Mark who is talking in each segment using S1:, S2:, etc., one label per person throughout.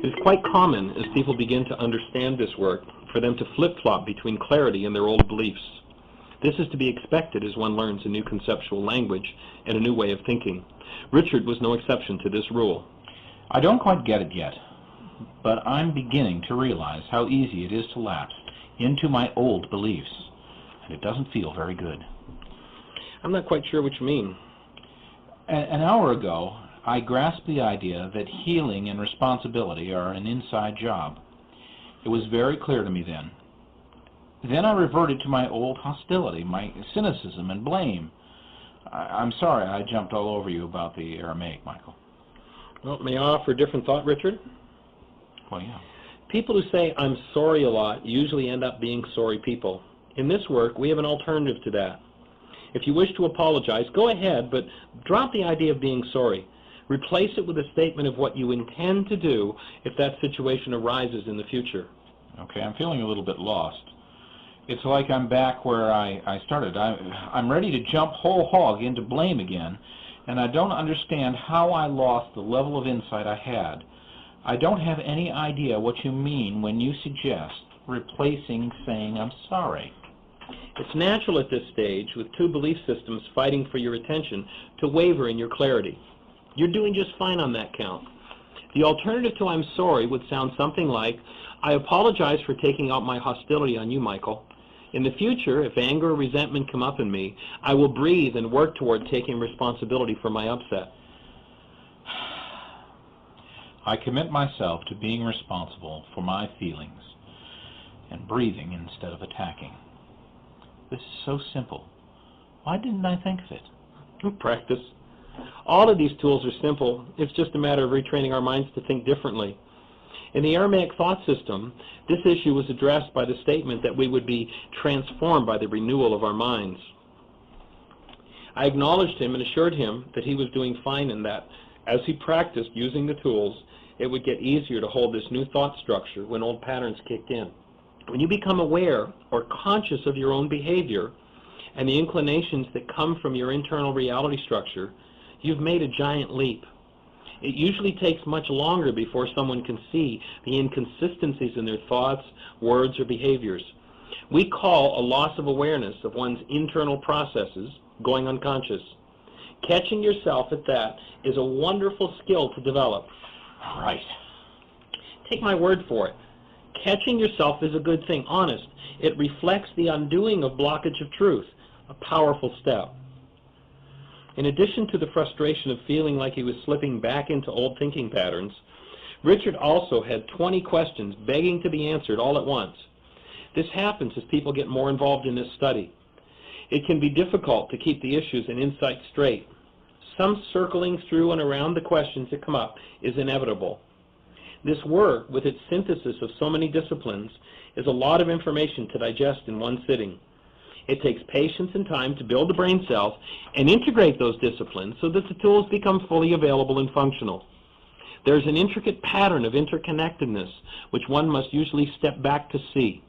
S1: It is quite common, as people begin to understand this work, for them to flip-flop between clarity and their old beliefs. This is to be expected as one learns a new conceptual language and a new way of thinking. Richard was no exception to this rule.
S2: I don't quite get it yet, but I'm beginning to realize how easy it is to lapse into my old beliefs, and it doesn't feel very good.
S1: I'm not quite sure what you mean.
S2: An hour ago, I grasped the idea that healing and responsibility are an inside job. It was very clear to me then. Then I reverted to my old hostility, my cynicism and blame. I'm sorry I jumped all over you about the Aramaic, Michael.
S1: Well, may I offer a different thought, Richard?
S2: Well, yeah.
S1: People who say, "I'm sorry" a lot usually end up being sorry people. In this work, we have an alternative to that. If you wish to apologize, go ahead, but drop the idea of being sorry. Replace it with a statement of what you intend to do if that situation arises in the future.
S2: Okay, I'm feeling a little bit lost. It's like I'm back where I started. I'm ready to jump whole hog into blame again, and I don't understand how I lost the level of insight I had. I don't have any idea what you mean when you suggest replacing saying I'm sorry.
S1: It's natural at this stage, with two belief systems fighting for your attention, to waver in your clarity. You're doing just fine on that count. The alternative to "I'm sorry" would sound something like, "I apologize for taking out my hostility on you, Michael. In the future, if anger or resentment come up in me, I will breathe and work toward taking responsibility for my upset."
S2: I commit myself to being responsible for my feelings and breathing instead of attacking. This is so simple. Why didn't I think of it?
S1: Practice. All of these tools are simple. It's just a matter of retraining our minds to think differently. In the Aramaic thought system, this issue was addressed by the statement that we would be transformed by the renewal of our minds. I acknowledged him and assured him that he was doing fine in that. As he practiced using the tools, it would get easier to hold this new thought structure when old patterns kicked in. When you become aware or conscious of your own behavior and the inclinations that come from your internal reality structure, you've made a giant leap. It usually takes much longer before someone can see the inconsistencies in their thoughts, words, or behaviors. We call a loss of awareness of one's internal processes going unconscious. Catching yourself at that is a wonderful skill to develop.
S2: Right.
S1: Take my word for it. Catching yourself is a good thing, honest. It reflects the undoing of blockage of truth, a powerful step. In addition to the frustration of feeling like he was slipping back into old thinking patterns, Richard also had 20 questions begging to be answered all at once. This happens as people get more involved in this study. It can be difficult to keep the issues and insights straight. Some circling through and around the questions that come up is inevitable. This work, with its synthesis of so many disciplines, is a lot of information to digest in one sitting. It takes patience and time to build the brain cells and integrate those disciplines so that the tools become fully available and functional. There's an intricate pattern of interconnectedness which one must usually step back to see.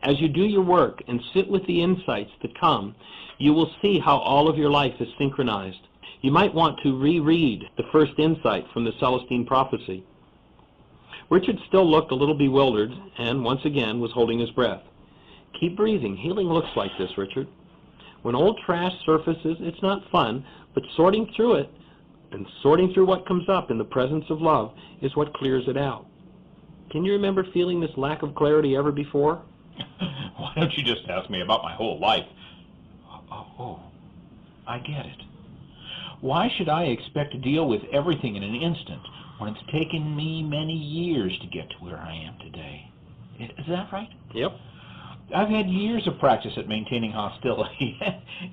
S1: As you do your work and sit with the insights that come, you will see how all of your life is synchronized. You might want to reread the first insight from the Celestine prophecy. Richard still looked a little bewildered and, once again, was holding his breath. Keep breathing. Healing looks like this, Richard. When old trash surfaces, it's not fun, but sorting through it and sorting through what comes up in the presence of love is what clears it out. Can you remember feeling this lack of clarity ever before?
S2: Why don't you just ask me about my whole life? Oh, I get it. Why should I expect to deal with everything in an instant when it's taken me many years to get to where I am today? Is that right?
S1: Yep.
S2: I've had years of practice at maintaining hostility,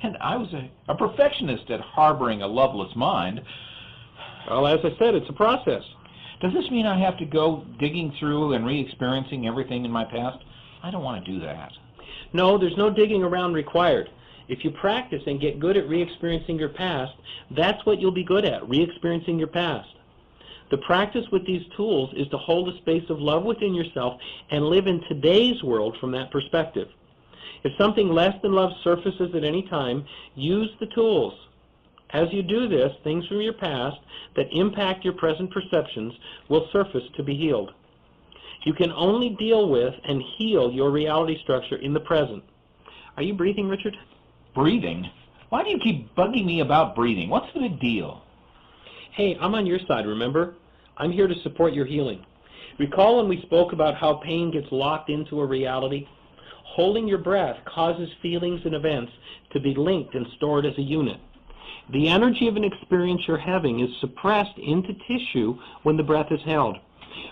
S2: and I was a perfectionist at harboring a loveless mind.
S1: Well, as I said, it's a process.
S2: Does this mean I have to go digging through and re-experiencing everything in my past? I don't want to do that.
S1: No, there's no digging around required. If you practice and get good at re-experiencing your past, that's what you'll be good at, re-experiencing your past. The practice with these tools is to hold a space of love within yourself and live in today's world from that perspective. If something less than love surfaces at any time, use the tools. As you do this, things from your past that impact your present perceptions will surface to be healed. You can only deal with and heal your reality structure in the present. Are you breathing, Richard?
S2: Breathing? Why do you keep bugging me about breathing? What's the big deal?
S1: Hey, I'm on your side, remember? I'm here to support your healing. Recall when we spoke about how pain gets locked into a reality? Holding your breath causes feelings and events to be linked and stored as a unit. The energy of an experience you're having is suppressed into tissue when the breath is held.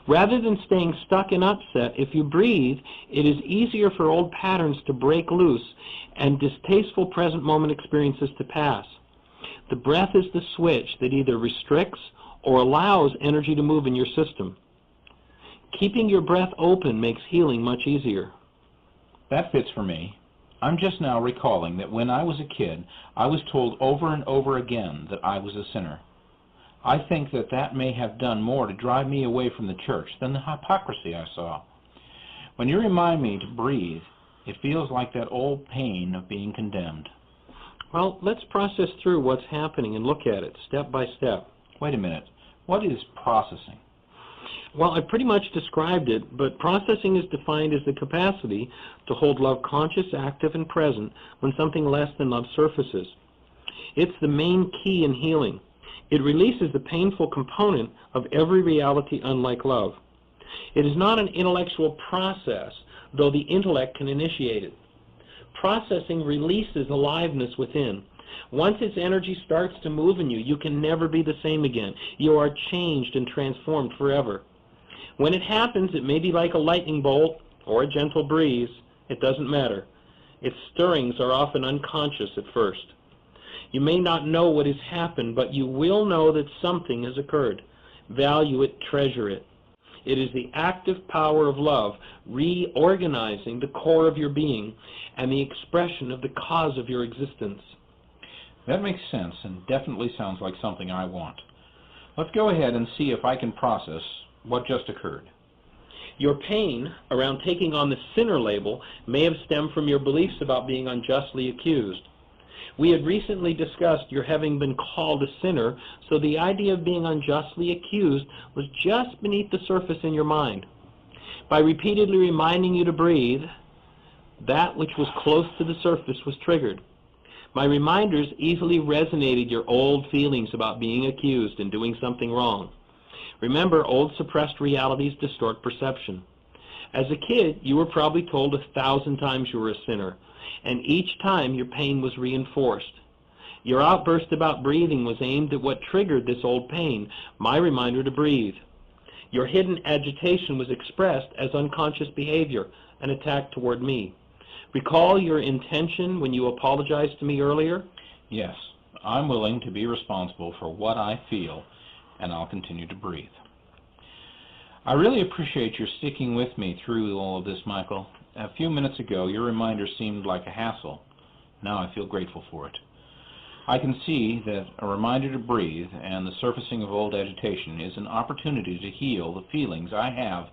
S1: Rather than staying stuck and upset, if you breathe, it is easier for old patterns to break loose and distasteful present moment experiences to pass. The breath is the switch that either restricts or allows energy to move in your system. Keeping your breath open makes healing much easier.
S2: That fits for me. I'm just now recalling that when I was a kid, I was told over and over again that I was a sinner. I think that that may have done more to drive me away from the church than the hypocrisy I saw. When you remind me to breathe, it feels like that old pain of being condemned.
S1: Well, let's process through what's happening and look at it step by step.
S2: Wait a minute. What is processing?
S1: Well, I pretty much described it, but processing is defined as the capacity to hold love conscious, active, and present when something less than love surfaces. It's the main key in healing. It releases the painful component of every reality unlike love. It is not an intellectual process, though the intellect can initiate it. Processing releases aliveness within. Once its energy starts to move in you, you can never be the same again. You are changed and transformed forever. When it happens, it may be like a lightning bolt or a gentle breeze. It doesn't matter. Its stirrings are often unconscious at first. You may not know what has happened, but you will know that something has occurred. Value it, treasure it. It is the active power of love, reorganizing the core of your being and the expression of the cause of your existence.
S2: That makes sense and definitely sounds like something I want. Let's go ahead and see if I can process what just occurred.
S1: Your pain around taking on the sinner label may have stemmed from your beliefs about being unjustly accused. We had recently discussed your having been called a sinner, so the idea of being unjustly accused was just beneath the surface in your mind. By repeatedly reminding you to breathe, that which was close to the surface was triggered. My reminders easily resonated your old feelings about being accused and doing something wrong. Remember, old suppressed realities distort perception. As a kid, you were probably told 1,000 times you were a sinner, and each time your pain was reinforced. Your outburst about breathing was aimed at what triggered this old pain, my reminder to breathe. Your hidden agitation was expressed as unconscious behavior, an attack toward me. Recall your intention when you apologized to me earlier?
S2: Yes, I'm willing to be responsible for what I feel, and I'll continue to breathe. I really appreciate your sticking with me through all of this, Michael. A few minutes ago, your reminder seemed like a hassle. Now I feel grateful for it. I can see that a reminder to breathe and the surfacing of old agitation is an opportunity to heal the feelings I have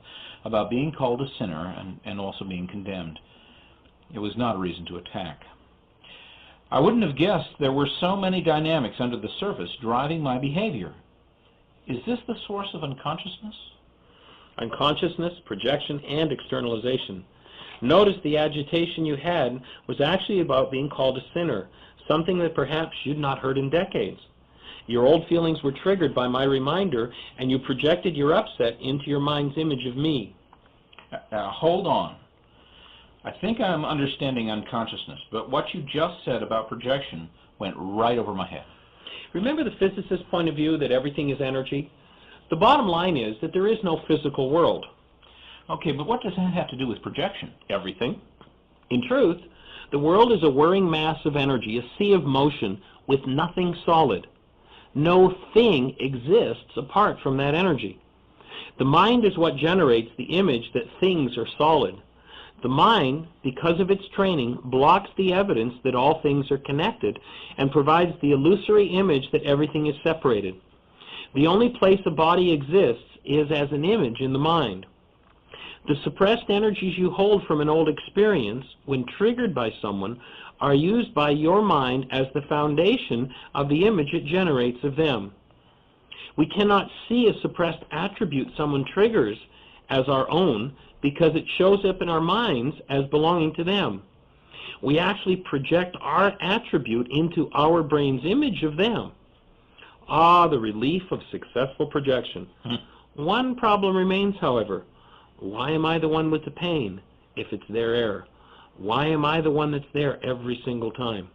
S2: about being called a sinner and also being condemned. It was not a reason to attack. I wouldn't have guessed there were so many dynamics under the surface driving my behavior. Is this the source of unconsciousness?
S1: Unconsciousness, projection, and externalization. Notice the agitation you had was actually about being called a sinner, something that perhaps you'd not heard in decades. Your old feelings were triggered by my reminder, and you projected your upset into your mind's image of me.
S2: Hold on. I think I'm understanding unconsciousness, but what you just said about projection went right over my head.
S1: Remember the physicist's point of view that everything is energy? The bottom line is that there is no physical world.
S2: Okay, but what does that have to do with projection?
S1: Everything. In truth, the world is a whirring mass of energy, a sea of motion with nothing solid. No thing exists apart from that energy. The mind is what generates the image that things are solid. The mind, because of its training, blocks the evidence that all things are connected and provides the illusory image that everything is separated. The only place a body exists is as an image in the mind. The suppressed energies you hold from an old experience, when triggered by someone, are used by your mind as the foundation of the image it generates of them. We cannot see a suppressed attribute someone triggers as our own because it shows up in our minds as belonging to them. We actually project our attribute into our brain's image of them. Ah, the relief of successful projection. One problem remains, however. Why am I the one with the pain if it's their error? Why am I the one that's there every single time?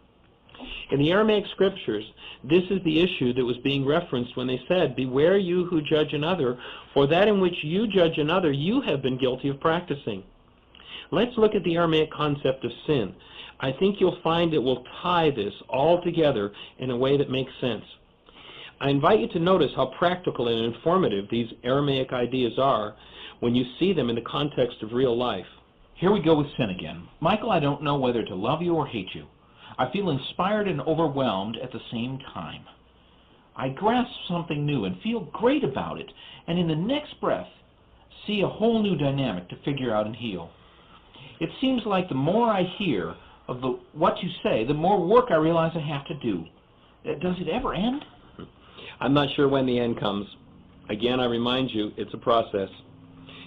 S1: In the Aramaic scriptures, this is the issue that was being referenced when they said, "Beware you who judge another, for that in which you judge another you have been guilty of practicing." Let's look at the Aramaic concept of sin. I think you'll find it will tie this all together in a way that makes sense. I invite you to notice how practical and informative these Aramaic ideas are when you see them in the context of real life.
S2: Here we go with sin again. Michael, I don't know whether to love you or hate you. I feel inspired and overwhelmed at the same time. I grasp something new and feel great about it, and in the next breath, see a whole new dynamic to figure out and heal. It seems like the more I hear of what you say, the more work I realize I have to do. Does it ever end?
S1: I'm not sure when the end comes. Again, I remind you, it's a process.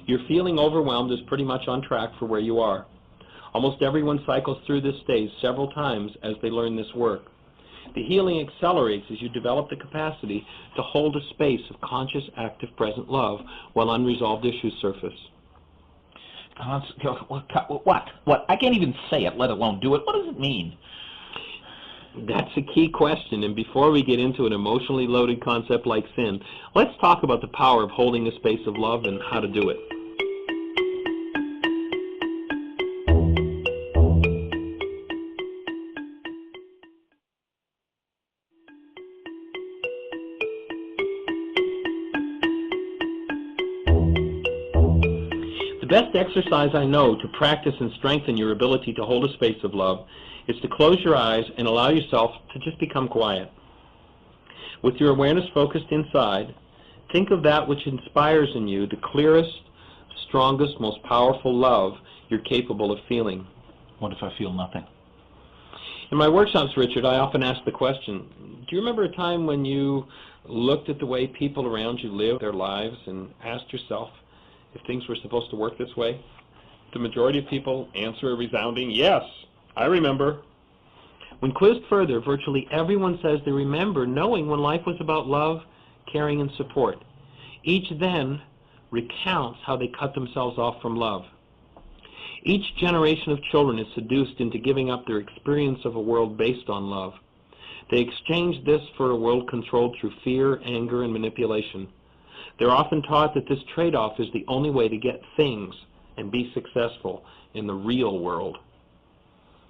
S1: Your feeling overwhelmed is pretty much on track for where you are. Almost everyone cycles through this stage several times as they learn this work. The healing accelerates as you develop the capacity to hold a space of conscious, active, present love while unresolved issues surface.
S2: What? I can't even say it, let alone do it. What does it mean?
S1: That's a key question, and before we get into an emotionally loaded concept like sin, let's talk about the power of holding a space of love and how to do it. The best exercise I know to practice and strengthen your ability to hold a space of love is to close your eyes and allow yourself to just become quiet. With your awareness focused inside, think of that which inspires in you the clearest, strongest, most powerful love you're capable of feeling.
S2: What if I feel nothing?
S1: In my workshops, Richard, I often ask the question, do you remember a time when you looked at the way people around you live their lives and asked yourself if things were supposed to work this way? The majority of people answer a resounding yes. I remember. When quizzed further, virtually everyone says they remember knowing when life was about love, caring, and support. Each then recounts how they cut themselves off from love. Each generation of children is seduced into giving up their experience of a world based on love. They exchange this for a world controlled through fear, anger, and manipulation. They're often taught that this trade-off is the only way to get things and be successful in the real world.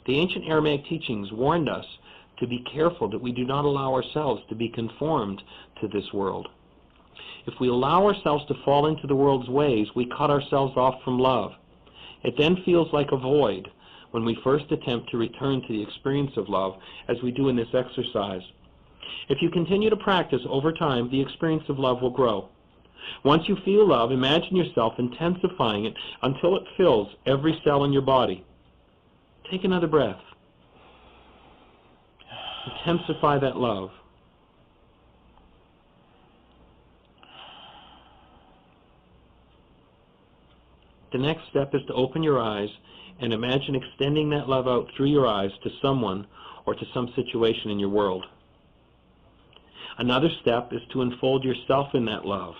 S1: The ancient Aramaic teachings warned us to be careful that we do not allow ourselves to be conformed to this world. If we allow ourselves to fall into the world's ways, we cut ourselves off from love. It then feels like a void when we first attempt to return to the experience of love, as we do in this exercise. If you continue to practice over time, the experience of love will grow. Once you feel love, imagine yourself intensifying it until it fills every cell in your body. Take another breath. Intensify that love. The next step is to open your eyes and imagine extending that love out through your eyes to someone or to some situation in your world. Another step is to unfold yourself in that love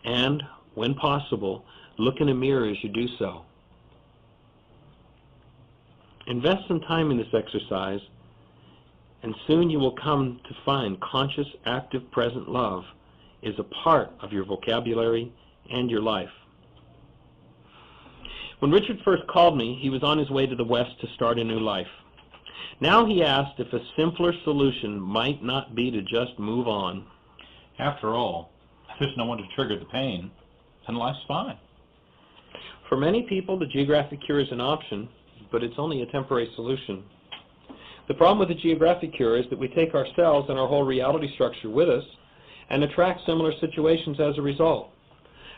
S1: and, when possible, look in a mirror as you do so. Invest some time in this exercise, and soon you will come to find conscious, active, present love is a part of your vocabulary and your life. When Richard first called me, he was on his way to the West to start a new life. Now he asked if a simpler solution might not be to just move on.
S2: After all, if there's no one to trigger the pain, then life's fine.
S1: For many people, the geographic cure is an option, but it's only a temporary solution. The problem with the geographic cure is that we take ourselves and our whole reality structure with us and attract similar situations as a result.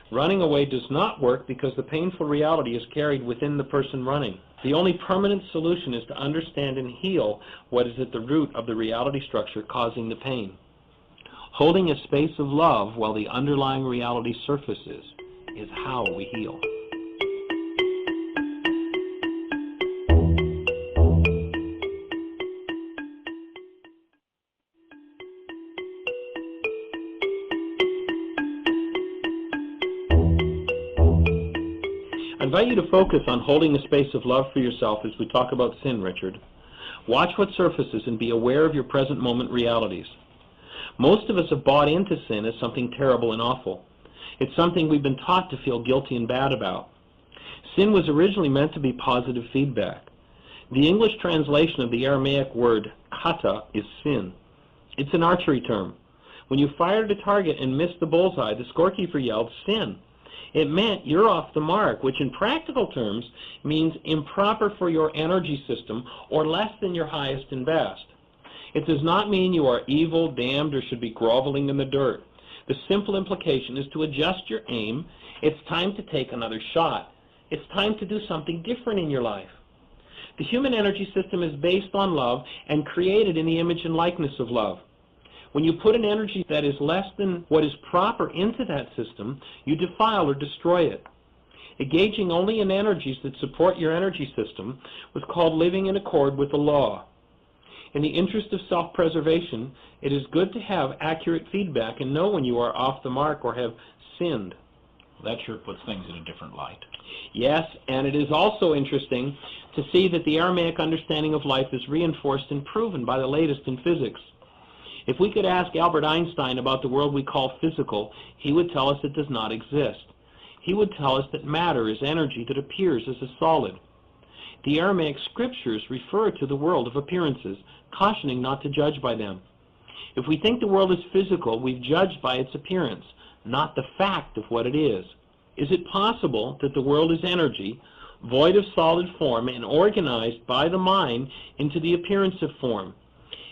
S1: Running away does not work because the painful reality is carried within the person running. The only permanent solution is to understand and heal what is at the root of the reality structure causing the pain. Holding a space of love while the underlying reality surfaces is how we heal. I invite you to focus on holding a space of love for yourself as we talk about sin, Richard. Watch what surfaces and be aware of your present moment realities. Most of us have bought into sin as something terrible and awful. It's something we've been taught to feel guilty and bad about. Sin was originally meant to be positive feedback. The English translation of the Aramaic word kata is sin. It's an archery term. When you fired a target and missed the bullseye, the scorekeeper yelled, "Sin." It meant you're off the mark, which in practical terms means improper for your energy system or less than your highest and best. It does not mean you are evil, damned, or should be groveling in the dirt. The simple implication is to adjust your aim. It's time to take another shot. It's time to do something different in your life. The human energy system is based on love and created in the image and likeness of love. When you put an energy that is less than what is proper into that system, you defile or destroy it. Engaging only in energies that support your energy system was called living in accord with the law. In the interest of self-preservation, it is good to have accurate feedback and know when you are off the mark or have sinned.
S2: That sure puts things in a different light.
S1: Yes, and it is also interesting to see that the Aramaic understanding of life is reinforced and proven by the latest in physics. If we could ask Albert Einstein about the world we call physical, he would tell us it does not exist. He would tell us that matter is energy that appears as a solid. The Aramaic scriptures refer to the world of appearances, cautioning not to judge by them. If we think the world is physical, we've judged by its appearance, not the fact of what it is. Is it possible that the world is energy, void of solid form, and organized by the mind into the appearance of form?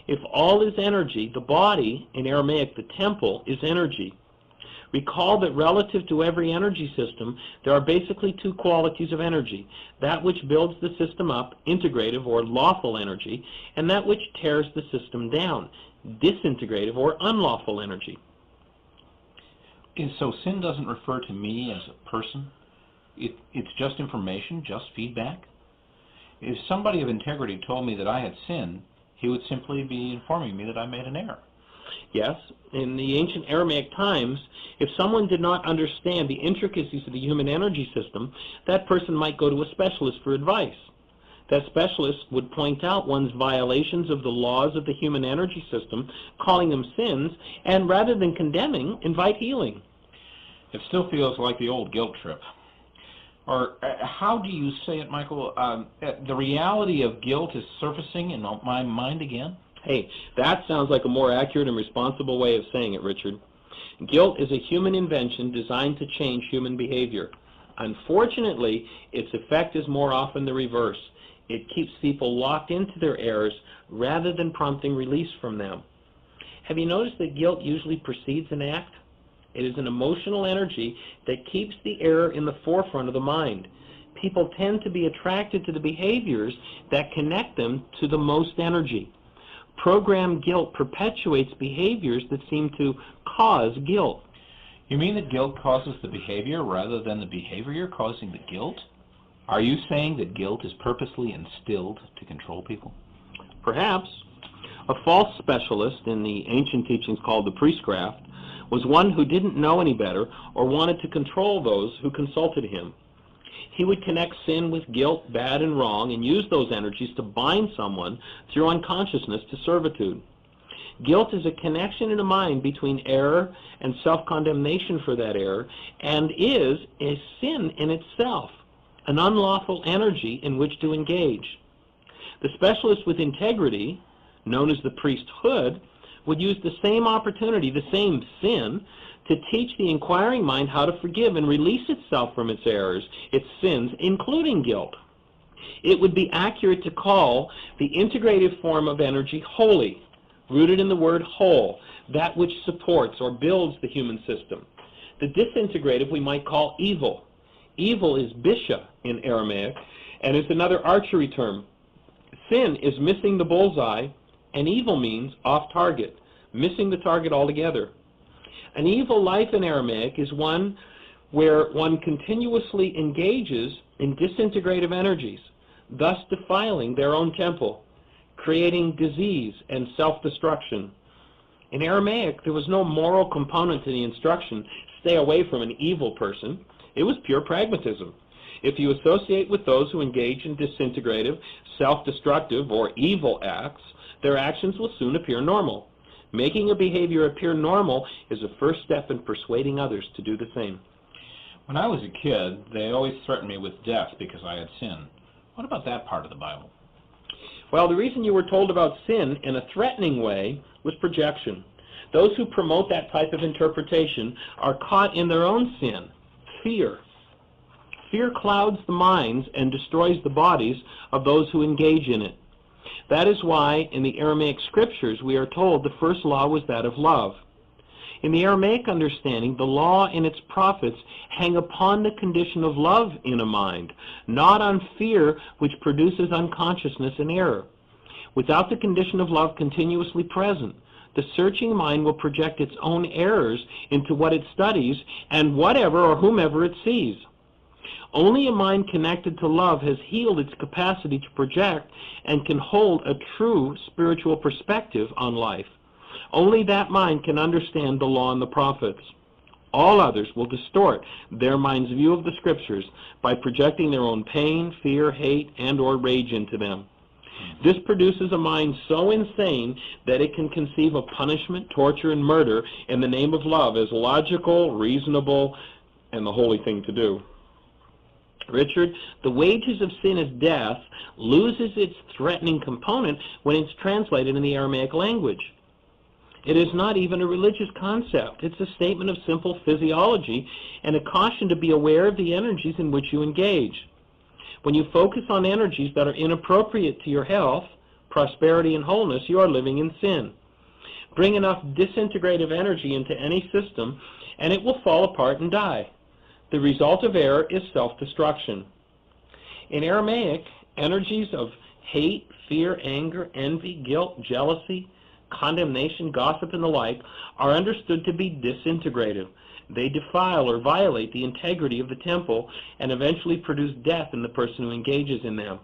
S1: If all is energy, the body, in Aramaic the temple, is energy. Recall that relative to every energy system, there are basically two qualities of energy: that which builds the system up, integrative or lawful energy, and that which tears the system down, disintegrative or unlawful energy.
S2: So sin doesn't refer to me as a person? It's just information, just feedback? If somebody of integrity told me that I had sinned, he would simply be informing me that I made an error.
S1: Yes, in the ancient Aramaic times, if someone did not understand the intricacies of the human energy system, that person might go to a specialist for advice. That specialist would point out one's violations of the laws of the human energy system, calling them sins, and rather than condemning, invite healing.
S2: It still feels like the old guilt trip. Or how do you say it, Michael? The reality of guilt is surfacing in my mind again?
S1: Hey, that sounds like a more accurate and responsible way of saying it, Richard. Guilt is a human invention designed to change human behavior. Unfortunately, its effect is more often the reverse. It keeps people locked into their errors rather than prompting release from them. Have you noticed that guilt usually precedes an act? It is an emotional energy that keeps the error in the forefront of the mind. People tend to be attracted to the behaviors that connect them to the most energy. Programmed guilt perpetuates behaviors that seem to cause guilt.
S2: You mean that guilt causes the behavior rather than the behavior causing the guilt? Are you saying that guilt is purposely instilled to control people?
S1: Perhaps. A false specialist in the ancient teachings called the priestcraft was one who didn't know any better or wanted to control those who consulted him. He would connect sin with guilt, bad and wrong, and use those energies to bind someone through unconsciousness to servitude. Guilt is a connection in the mind between error and self-condemnation for that error, and is a sin in itself, an unlawful energy in which to engage. The specialist with integrity, known as the priesthood, would use the same opportunity, the same sin, to teach the inquiring mind how to forgive and release itself from its errors, its sins, including guilt. It would be accurate to call the integrative form of energy holy, rooted in the word whole, that which supports or builds the human system. The disintegrative we might call evil. Evil is bisha in Aramaic, and is another archery term. Sin is missing the bullseye, and evil means off target, missing the target altogether. An evil life in Aramaic is one where one continuously engages in disintegrative energies, thus defiling their own temple, creating disease and self-destruction. In Aramaic, there was no moral component to the instruction, stay away from an evil person. It was pure pragmatism. If you associate with those who engage in disintegrative, self-destructive, or evil acts, their actions will soon appear normal. Making a behavior appear normal is a first step in persuading others to do the same.
S2: When I was a kid, they always threatened me with death because I had sinned. What about that part of the Bible?
S1: Well, the reason you were told about sin in a threatening way was projection. Those who promote that type of interpretation are caught in their own sin, fear. Fear clouds the minds and destroys the bodies of those who engage in it. That is why in the Aramaic scriptures we are told the first law was that of love. In the Aramaic understanding, the law and its prophets hang upon the condition of love in a mind, not on fear, which produces unconsciousness and error. Without the condition of love continuously present, the searching mind will project its own errors into what it studies and whatever or whomever it sees. Only a mind connected to love has healed its capacity to project and can hold a true spiritual perspective on life. Only that mind can understand the law and the prophets. All others will distort their mind's view of the scriptures by projecting their own pain, fear, hate, and or rage into them. This produces a mind so insane that it can conceive of punishment, torture, and murder in the name of love as logical, reasonable, and the holy thing to do. Richard, the wages of sin is death loses its threatening component when it's translated in the Aramaic language. It is not even a religious concept. It's a statement of simple physiology and a caution to be aware of the energies in which you engage. When you focus on energies that are inappropriate to your health, prosperity, and wholeness, you are living in sin. Bring enough disintegrative energy into any system, and it will fall apart and die. The result of error is self-destruction. In Aramaic, energies of hate, fear, anger, envy, guilt, jealousy, condemnation, gossip, and the like are understood to be disintegrative. They defile or violate the integrity of the temple and eventually produce death in the person who engages in them.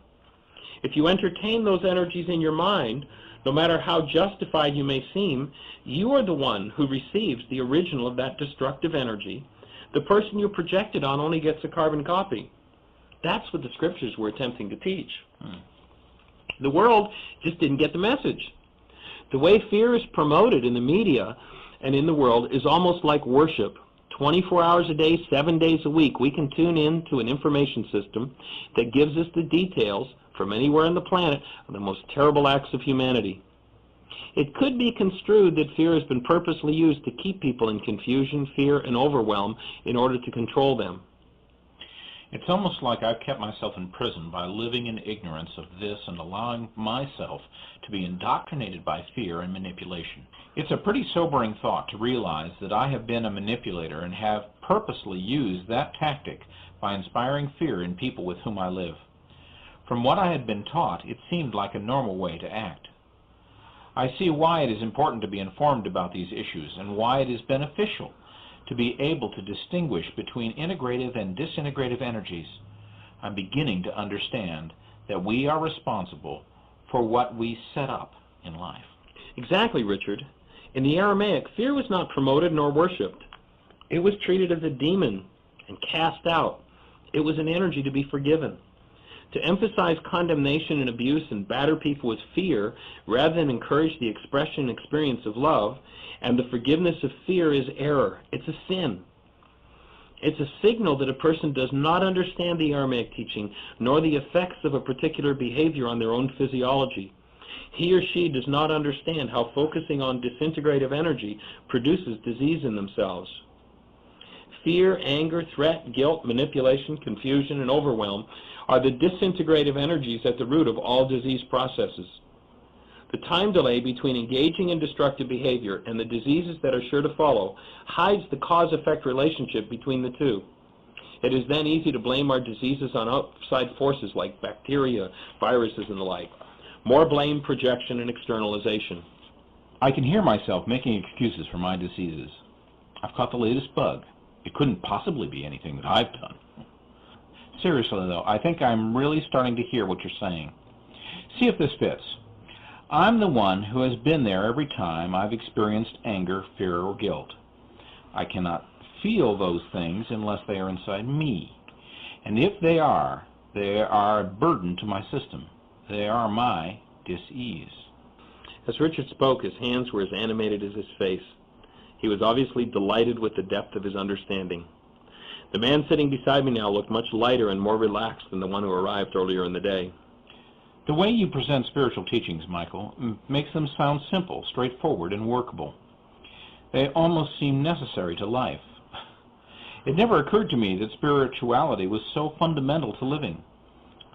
S1: If you entertain those energies in your mind, no matter how justified you may seem, you are the one who receives the original of that destructive energy. The person you projected on only gets a carbon copy. That's what the scriptures were attempting to teach. The world just didn't get the message. The way fear is promoted in the media and in the world is almost like worship. 24 hours a day, 7 days a week, we can tune in to an information system that gives us the details from anywhere on the planet of the most terrible acts of humanity. It could be construed that fear has been purposely used to keep people in confusion, fear, and overwhelm in order to control them.
S2: It's almost like I've kept myself in prison by living in ignorance of this and allowing myself to be indoctrinated by fear and manipulation. It's a pretty sobering thought to realize that I have been a manipulator and have purposely used that tactic by inspiring fear in people with whom I live. From what I had been taught, it seemed like a normal way to act. I see why it is important to be informed about these issues and why it is beneficial to be able to distinguish between integrative and disintegrative energies. I'm beginning to understand that we are responsible for what we set up in life.
S1: Exactly, Richard. In the Aramaic, fear was not promoted nor worshipped. It was treated as a demon and cast out. It was an energy to be forgiven. To emphasize condemnation and abuse and batter people with fear rather than encourage the expression and experience of love and the forgiveness of fear is error. It's a sin. It's a signal that a person does not understand the Aramaic teaching nor the effects of a particular behavior on their own physiology. He or she does not understand how focusing on disintegrative energy produces disease in themselves. Fear, anger, threat, guilt, manipulation, confusion, and overwhelm are the disintegrative energies at the root of all disease processes. The time delay between engaging in destructive behavior and the diseases that are sure to follow hides the cause-effect relationship between the two. It is then easy to blame our diseases on outside forces like bacteria, viruses, and the like. More blame, projection, and externalization.
S2: I can hear myself making excuses for my diseases. I've caught the latest bug. It couldn't possibly be anything that I've done. Seriously, though, I think I'm really starting to hear what you're saying. See if this fits. I'm the one who has been there every time I've experienced anger, fear, or guilt. I cannot feel those things unless they are inside me. And if they are a burden to my system. They are my dis-ease.
S1: As Richard spoke, his hands were as animated as his face. He was obviously delighted with the depth of his understanding. The man sitting beside me now looked much lighter and more relaxed than the one who arrived earlier in the day.
S2: The way you present spiritual teachings, Michael, makes them sound simple, straightforward, and workable. They almost seem necessary to life. It never occurred to me that spirituality was so fundamental to living.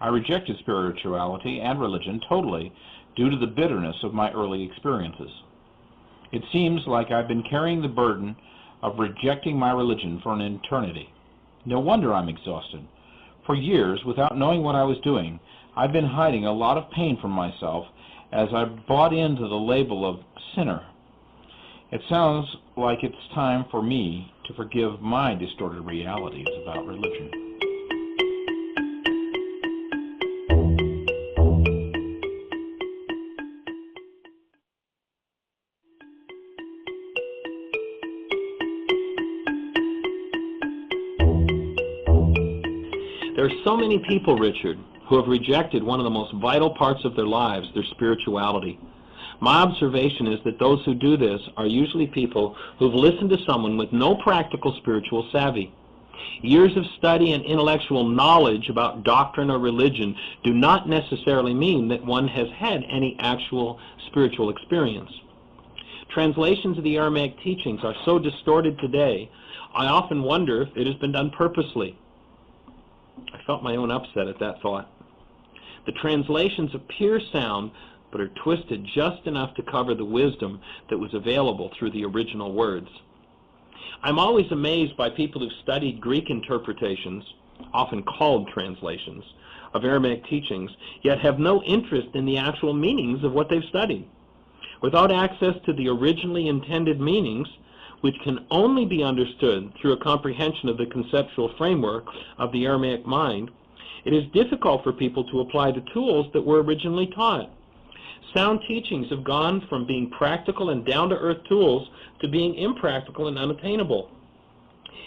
S2: I rejected spirituality and religion totally due to the bitterness of my early experiences. It seems like I've been carrying the burden of rejecting my religion for an eternity. No wonder I'm exhausted. For years, without knowing what I was doing, I've been hiding a lot of pain from myself as I bought into the label of sinner. It sounds like it's time for me to forgive my distorted realities about religion.
S1: There are so many people, Richard, who have rejected one of the most vital parts of their lives, their spirituality. My observation is that those who do this are usually people who've listened to someone with no practical spiritual savvy. Years of study and intellectual knowledge about doctrine or religion do not necessarily mean that one has had any actual spiritual experience. Translations of the Aramaic teachings are so distorted today, I often wonder if it has been done purposely. I felt my own upset at that thought. The translations appear sound, but are twisted just enough to cover the wisdom that was available through the original words. I'm always amazed by people who've studied Greek interpretations, often called translations, of Aramaic teachings, yet have no interest in the actual meanings of what they've studied. Without access to the originally intended meanings, which can only be understood through a comprehension of the conceptual framework of the Aramaic mind, it is difficult for people to apply the tools that were originally taught. Sound teachings have gone from being practical and down-to-earth tools to being impractical and unattainable.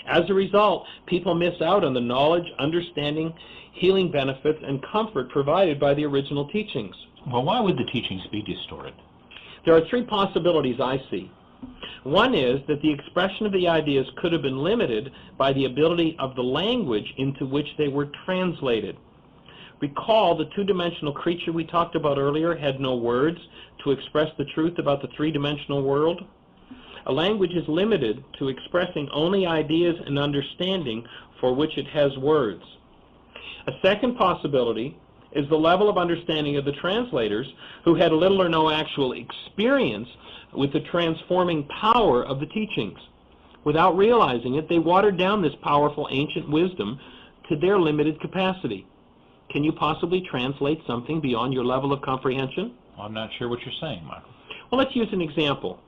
S1: As a result, people miss out on the knowledge, understanding, healing benefits, and comfort provided by the original teachings.
S2: Well, why would the teachings be distorted?
S1: There are three possibilities I see. One is that the expression of the ideas could have been limited by the ability of the language into which they were translated. Recall the two-dimensional creature we talked about earlier had no words to express the truth about the three-dimensional world. A language is limited to expressing only ideas and understanding for which it has words. A second possibility is the level of understanding of the translators who had little or no actual experience with the transforming power of the teachings. Without realizing it, they watered down this powerful ancient wisdom to their limited capacity. Can you possibly translate something beyond your level of comprehension?
S2: Well, I'm not sure what you're saying, Michael.
S1: Well, let's use an example.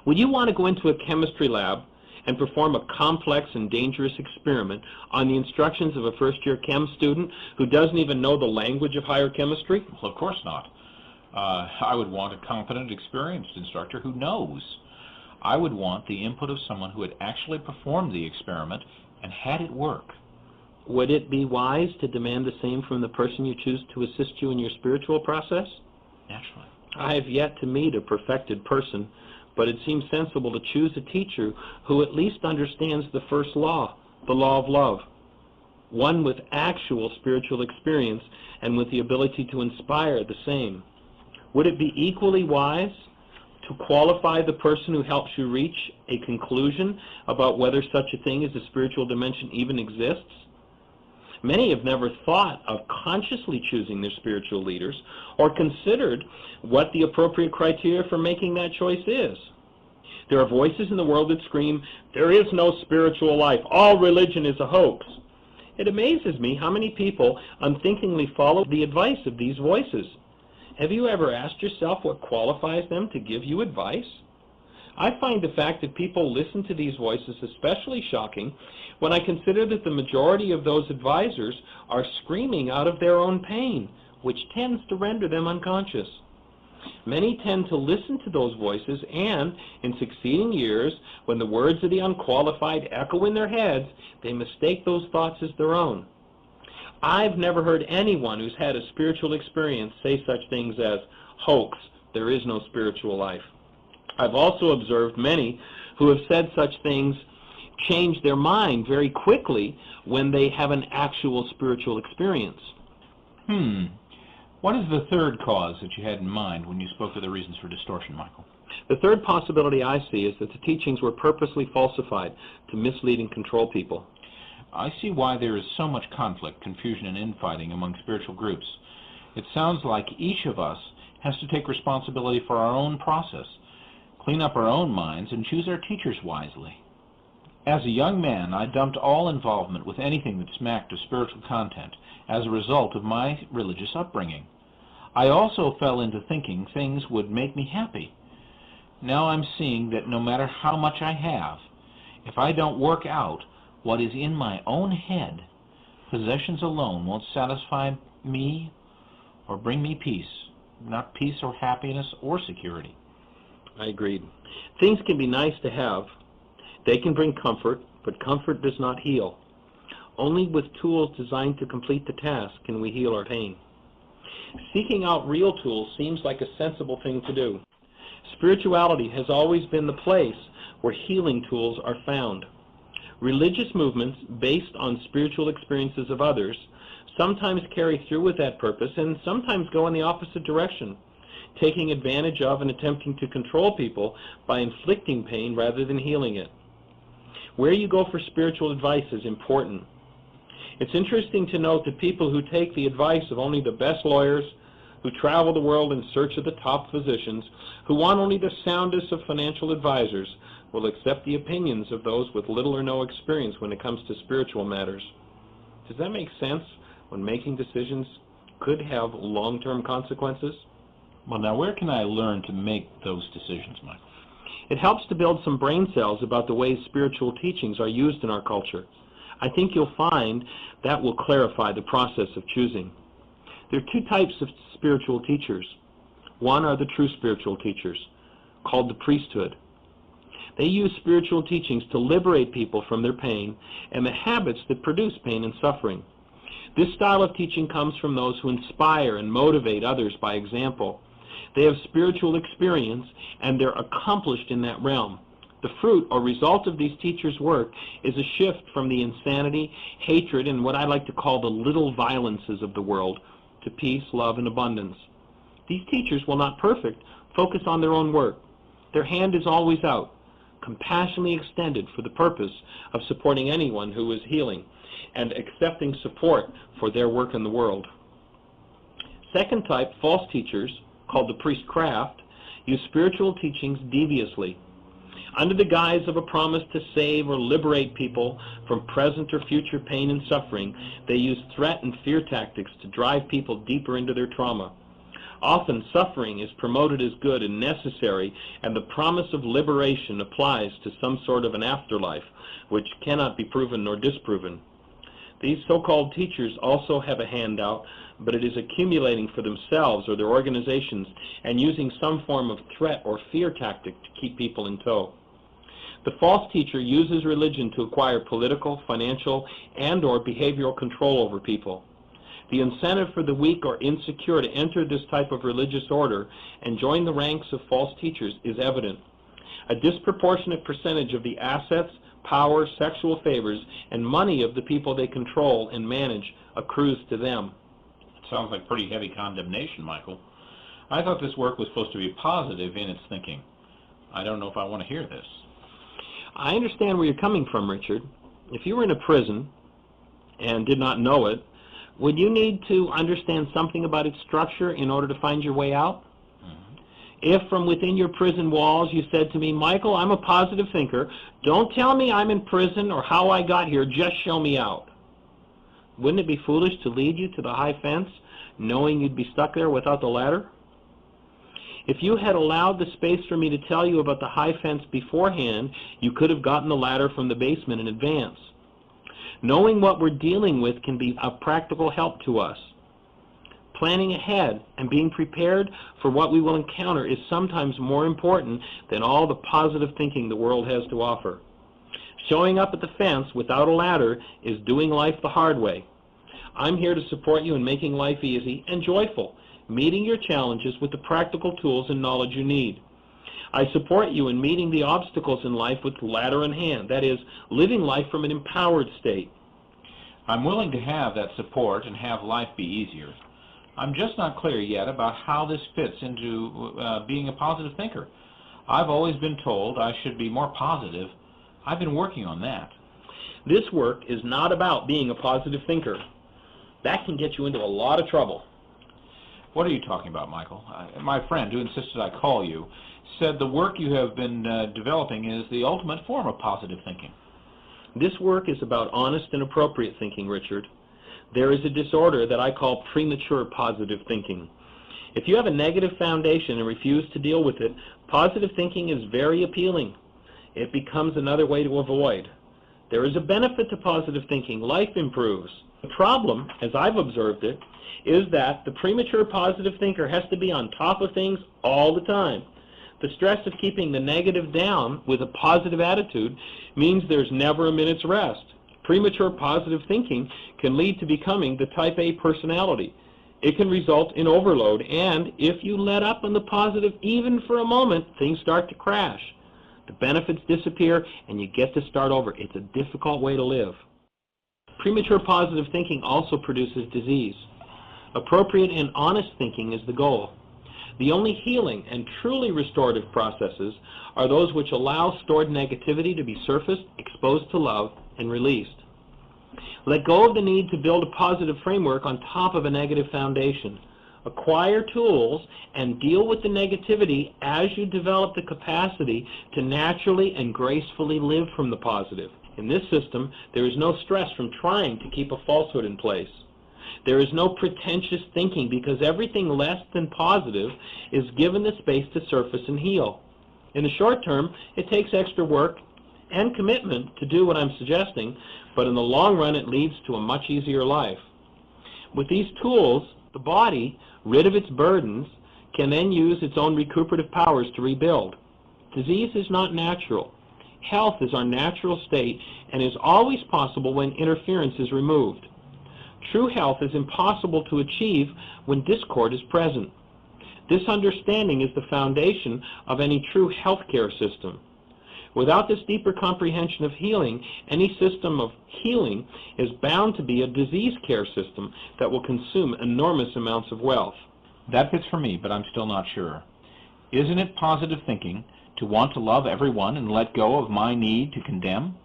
S1: Would you want to go into a chemistry lab and perform a complex and dangerous experiment on the instructions of a first-year chem student who doesn't even know the language of higher chemistry?
S2: Well, of course not. I would want a competent, experienced instructor who knows. I would want the input of someone who had actually performed the experiment and had it work.
S1: Would it be wise to demand the same from the person you choose to assist you in your spiritual process?
S2: Naturally.
S1: I have yet to meet a perfected person, but it seems sensible to choose a teacher who at least understands the first law, the law of love. One with actual spiritual experience and with the ability to inspire the same. Would it be equally wise to qualify the person who helps you reach a conclusion about whether such a thing as a spiritual dimension even exists? Many have never thought of consciously choosing their spiritual leaders or considered what the appropriate criteria for making that choice is. There are voices in the world that scream, "There is no spiritual life. All religion is a hoax." It amazes me how many people unthinkingly follow the advice of these voices. Have you ever asked yourself what qualifies them to give you advice? I find the fact that people listen to these voices especially shocking when I consider that the majority of those advisors are screaming out of their own pain, which tends to render them unconscious. Many tend to listen to those voices, and in succeeding years, when the words of the unqualified echo in their heads, they mistake those thoughts as their own. I've never heard anyone who's had a spiritual experience say such things as, "Hoax, there is no spiritual life." I've also observed many who have said such things change their mind very quickly when they have an actual spiritual experience.
S2: What is the third cause that you had in mind when you spoke of the reasons for distortion, Michael?
S1: The third possibility I see is that the teachings were purposely falsified to mislead and control people.
S2: I see why there is so much conflict, confusion, and infighting among spiritual groups. It sounds like each of us has to take responsibility for our own process, clean up our own minds, and choose our teachers wisely. As a young man, I dumped all involvement with anything that smacked of spiritual content as a result of my religious upbringing. I also fell into thinking things would make me happy. Now I'm seeing that no matter how much I have, if I don't work out what is in my own head, possessions alone won't satisfy me or bring me peace, not peace or happiness or security.
S1: I agreed. Things can be nice to have. They can bring comfort, but comfort does not heal. Only with tools designed to complete the task can we heal our pain. Seeking out real tools seems like a sensible thing to do. Spirituality has always been the place where healing tools are found. Religious movements based on spiritual experiences of others sometimes carry through with that purpose and sometimes go in the opposite direction, taking advantage of and attempting to control people by inflicting pain rather than healing it. Where you go for spiritual advice is important. It's interesting to note that people who take the advice of only the best lawyers, who travel the world in search of the top physicians, who want only the soundest of financial advisors, will accept the opinions of those with little or no experience when it comes to spiritual matters. Does that make sense when making decisions could have long-term consequences?
S2: Well, now where can I learn to make those decisions, Michael?
S1: It helps to build some brain cells about the ways spiritual teachings are used in our culture. I think you'll find that will clarify the process of choosing. There are two types of spiritual teachers. One are the true spiritual teachers, called the priesthood. They use spiritual teachings to liberate people from their pain and the habits that produce pain and suffering. This style of teaching comes from those who inspire and motivate others by example. They have spiritual experience and they're accomplished in that realm. The fruit or result of these teachers' work is a shift from the insanity, hatred, and what I like to call the little violences of the world to peace, love, and abundance. These teachers, while not perfect, focus on their own work. Their hand is always out, compassionately extended for the purpose of supporting anyone who is healing and accepting support for their work in the world. Second type, false teachers, called the priestcraft, use spiritual teachings deviously. Under the guise of a promise to save or liberate people from present or future pain and suffering, they use threat and fear tactics to drive people deeper into their trauma. Often suffering is promoted as good and necessary, and the promise of liberation applies to some sort of an afterlife, which cannot be proven nor disproven. These so-called teachers also have a handout, but it is accumulating for themselves or their organizations and using some form of threat or fear tactic to keep people in tow. The false teacher uses religion to acquire political, financial, and/or behavioral control over people. The incentive for the weak or insecure to enter this type of religious order and join the ranks of false teachers is evident. A disproportionate percentage of the assets, power, sexual favors, and money of the people they control and manage accrues to them.
S2: It sounds like pretty heavy condemnation, Michael. I thought this work was supposed to be positive in its thinking. I don't know if I want to hear this.
S1: I understand where you're coming from, Richard. If you were in a prison and did not know it, would you need to understand something about its structure in order to find your way out? If from within your prison walls you said to me, Michael, I'm a positive thinker, don't tell me I'm in prison or how I got here, just show me out. Wouldn't it be foolish to lead you to the high fence, knowing you'd be stuck there without the ladder? If you had allowed the space for me to tell you about the high fence beforehand, you could have gotten the ladder from the basement in advance. Knowing what we're dealing with can be of practical help to us. Planning ahead and being prepared for what we will encounter is sometimes more important than all the positive thinking the world has to offer. Showing up at the fence without a ladder is doing life the hard way. I'm here to support you in making life easy and joyful, meeting your challenges with the practical tools and knowledge you need. I support you in meeting the obstacles in life with the ladder in hand, that is, living life from an empowered state.
S2: I'm willing to have that support and have life be easier. I'm just not clear yet about how this fits into being a positive thinker. I've always been told I should be more positive. I've been working on that.
S1: This work is not about being a positive thinker. That can get you into a lot of trouble.
S2: What are you talking about, Michael? My friend, who insisted I call you, said the work you have been developing is the ultimate form of positive thinking.
S1: This work is about honest and appropriate thinking, Richard. There is a disorder that I call premature positive thinking. If you have a negative foundation and refuse to deal with it, positive thinking is very appealing. It becomes another way to avoid. There is a benefit to positive thinking. Life improves. The problem, as I've observed it, is that the premature positive thinker has to be on top of things all the time. The stress of keeping the negative down with a positive attitude means there's never a minute's rest. Premature positive thinking can lead to becoming the type A personality. It can result in overload, and if you let up on the positive even for a moment, things start to crash. The benefits disappear, and you get to start over. It's a difficult way to live. Premature positive thinking also produces disease. Appropriate and honest thinking is the goal. The only healing and truly restorative processes are those which allow stored negativity to be surfaced, exposed to love, and released. Let go of the need to build a positive framework on top of a negative foundation. Acquire tools and deal with the negativity as you develop the capacity to naturally and gracefully live from the positive. In this system, there is no stress from trying to keep a falsehood in place. There is no pretentious thinking because everything less than positive is given the space to surface and heal. In the short term, it takes extra work and commitment to do what I'm suggesting, but in the long run it leads to a much easier life. With these tools, the body, rid of its burdens, can then use its own recuperative powers to rebuild. Disease is not natural. Health is our natural state and is always possible when interference is removed. True health is impossible to achieve when discord is present. This understanding is the foundation of any true healthcare system. Without this deeper comprehension of healing, any system of healing is bound to be a disease care system that will consume enormous amounts of wealth.
S2: That fits for me, but I'm still not sure. Isn't it positive thinking to want to love everyone and let go of my need to condemn?